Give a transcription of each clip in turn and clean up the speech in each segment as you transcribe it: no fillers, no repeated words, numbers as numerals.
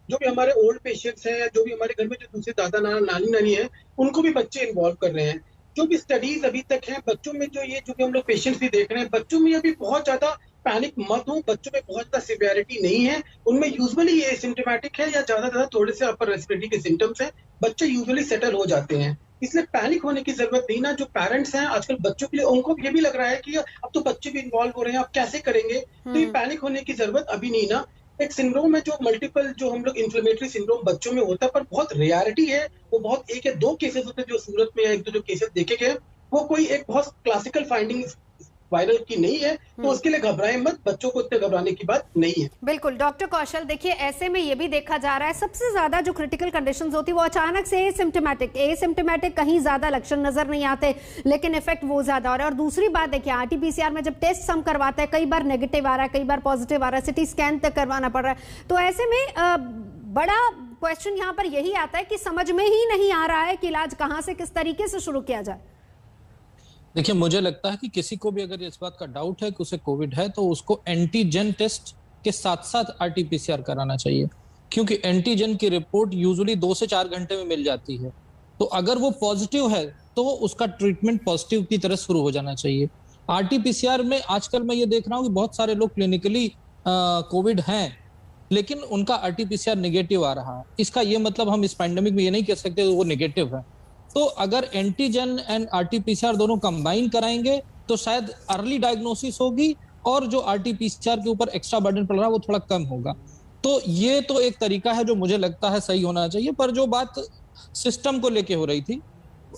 जो भी हमारे ओल्ड पेशेंट्स हैं या जो भी हमारे घर में जो दूसरे दादा नाना नानी नानी है, उनको भी बच्चे इन्वॉल्व कर रहे हैं। जो भी स्टडीज अभी तक है बच्चों में, जो भी हम लोग पेशेंट्स भी देख रहे हैं, बच्चों में अभी बहुत ज्यादा पैनिक मत हो, बच्चों में बहुत ज्यादा सिवियरिटी नहीं है। उनमें यूजुअली ये सिम्टोमेटिक है या ज्यादा थोड़े से अपर रेस्पिरेटरी के सिम्टम्स हैं। बच्चे यूजुअली सेटल हो जाते हैं, इसलिए पैनिक होने की जरूरत नहीं। ना जो पेरेंट्स हैं आजकल बच्चों के लिए, उनको ये भी लग रहा है कि अब तो बच्चे भी इन्वॉल्व हो रहे हैं, अब कैसे करेंगे। तो ये पैनिक होने की जरूरत अभी नहीं ना। एक सिंड्रोम है जो मल्टीपल, जो हम लोग इन्फ्लेमेटरी सिंड्रोम बच्चों में होता है, पर बहुत रेयरिटी है। वो बहुत एक या दो केसेस होते हैं जो सूरत में, एक दो जो केसेस देखे गए, वो कोई एक बहुत क्लासिकल फाइंडिंग वायरल की नहीं है। तो उसके लिए घबराएं मत, बच्चों को इतने घबराने की बात नहीं है। बिल्कुल डॉक्टर कौशल, देखिए ऐसे में ये भी देखा जा रहा है सबसे ज्यादा जो क्रिटिकल कंडीशंस होती है वो अचानक से एसिम्प्टोमेटिक कहीं ज्यादा लक्षण नजर नहीं आते लेकिन इफेक्ट वो ज्यादा हो रहा है। और दूसरी बात देखिए, आरटीपीसीआर में जब टेस्ट हम करवाते हैं, कई बार नेगेटिव आ रहा है, कई बार पॉजिटिव आ रहा है, सिटी स्कैन तक करवाना पड़ रहा है। तो ऐसे में बड़ा क्वेश्चन यहाँ पर यही आता है कि समझ में ही नहीं आ रहा है कि इलाज कहाँ से किस तरीके से शुरू किया जाए। देखिए, मुझे लगता है कि किसी को भी अगर इस बात का डाउट है कि उसे कोविड है तो उसको एंटीजन टेस्ट के साथ साथ आरटीपीसीआर कराना चाहिए, क्योंकि एंटीजन की रिपोर्ट यूजुअली 2 से 4 घंटे में मिल जाती है। तो अगर वो पॉजिटिव है तो उसका ट्रीटमेंट पॉजिटिव की तरह शुरू हो जाना चाहिए। आरटीपीसीआर में आजकल मैं ये देख रहा हूँ कि बहुत सारे लोग क्लिनिकली कोविड हैं लेकिन उनका आरटीपीसीआर नेगेटिव आ रहा है। इसका ये मतलब हम इस पैंडेमिक में ये नहीं कह सकते वो नेगेटिव है। तो अगर एंटीजन एंड आरटीपीसीआर दोनों कंबाइन कराएंगे तो शायद अर्ली डायग्नोसिस होगी और जो आरटीपीसीआर के ऊपर एक्स्ट्रा बर्डन पड़ रहा है वो थोड़ा कम होगा। तो ये तो एक तरीका है जो मुझे लगता है सही होना चाहिए। पर जो बात सिस्टम को लेके हो रही थी,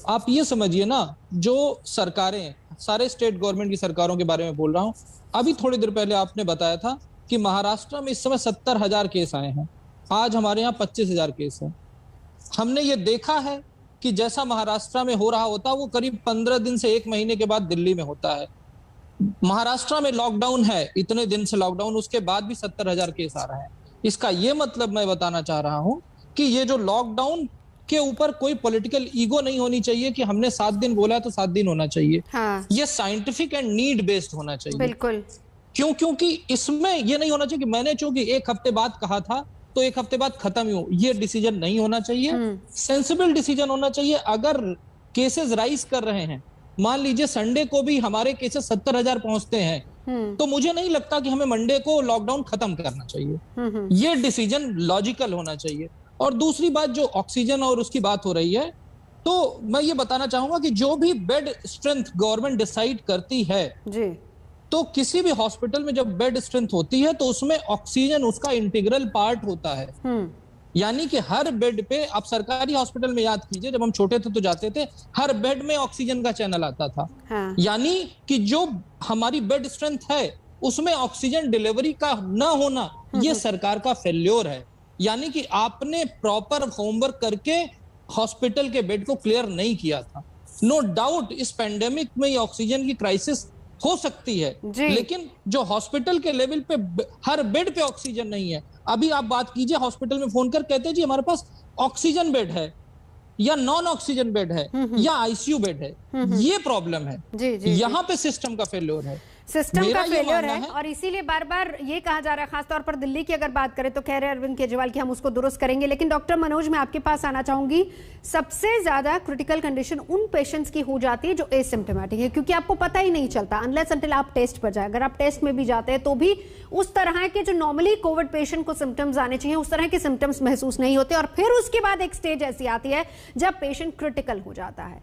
आप ये समझिए ना, जो सरकारें, सारे स्टेट गवर्नमेंट की सरकारों के बारे में बोल रहा हूं, अभी थोड़ी देर पहले आपने बताया था कि महाराष्ट्र में इस समय 70,000 केस आए हैं, आज हमारे यहाँ 25,000 केस है। हमने ये देखा है कि जैसा महाराष्ट्र में हो रहा होता वो करीब 15 दिन से 1 महीने के बाद दिल्ली में होता है। महाराष्ट्र में लॉकडाउन है, इतने दिन से लॉकडाउन, उसके बाद भी 70,000 केस आ रहे हैं। इसका ये मतलब मैं बताना चाह रहा हूं कि ये जो लॉकडाउन के ऊपर कोई पॉलिटिकल ईगो नहीं होनी चाहिए कि हमने 7 दिन बोला है तो 7 दिन होना चाहिए। हाँ। ये साइंटिफिक एंड नीड बेस्ड होना चाहिए। बिल्कुल। क्योंकि इसमें ये नहीं होना चाहिए कि मैंने चूंकि 1 हफ्ते बाद कहा था तो 1 हफ्ते बाद खत्म ही हो। ये डिसीजन नहीं होना चाहिए, सेंसिबल डिसीजन होना चाहिए। अगर केसेस राइज कर रहे हैं, मान लीजिए संडे को भी हमारे केसेस 70,000 पहुंचते हैं, तो मुझे नहीं लगता कि हमें मंडे को लॉकडाउन खत्म करना चाहिए। ये डिसीजन लॉजिकल होना चाहिए। और दूसरी बात, जो ऑक्सीजन और उसकी बात हो रही है, तो मैं ये बताना चाहूंगा कि जो भी बेड स्ट्रेंथ गवर्नमेंट डिसाइड करती है जी, तो किसी भी हॉस्पिटल में जब बेड स्ट्रेंथ होती है तो उसमें ऑक्सीजन उसका इंटीग्रल पार्ट होता है। यानी कि हर बेड पे, आप सरकारी हॉस्पिटल में याद कीजिए, जब हम छोटे थे तो जाते थे, हर बेड में ऑक्सीजन का चैनल आता था। हाँ। यानी कि जो हमारी बेड स्ट्रेंथ है उसमें ऑक्सीजन डिलीवरी का ना होना, ये सरकार का फेल्योर है। यानी कि आपने प्रॉपर होमवर्क करके हॉस्पिटल के बेड को क्लियर नहीं किया था। नो डाउट इस पेंडेमिक में ये ऑक्सीजन की क्राइसिस हो सकती है, लेकिन जो हॉस्पिटल के लेवल पे हर बेड पे ऑक्सीजन नहीं है। अभी आप बात कीजिए, हॉस्पिटल में फोन कर कहते हैं जी हमारे पास ऑक्सीजन बेड है या नॉन ऑक्सीजन बेड है या आईसीयू बेड है। ये प्रॉब्लम है, यहाँ पे सिस्टम का फेल्योर है, सिस्टम का फेलियर है। और इसीलिए बार बार ये कहा जा रहा है, खासतौर पर दिल्ली की अगर बात करें तो कह रहे हैं अरविंद केजरीवाल की हम उसको दुरुस्त करेंगे। लेकिन डॉक्टर मनोज, मैं आपके पास आना चाहूंगी, सबसे ज्यादा क्रिटिकल कंडीशन उन पेशेंट्स की हो जाती है जो एसिम्प्टोमेटिक है, क्योंकि आपको पता ही नहीं चलता अनलेस अनटिल आप टेस्ट पर जाए। अगर आप टेस्ट में भी जाते हैं तो भी उस तरह के जो नॉर्मली कोविड पेशेंट को सिम्टम्स आने चाहिए उस तरह के सिम्टम्स महसूस नहीं होते, और फिर उसके बाद एक स्टेज ऐसी आती है जब पेशेंट क्रिटिकल हो जाता है।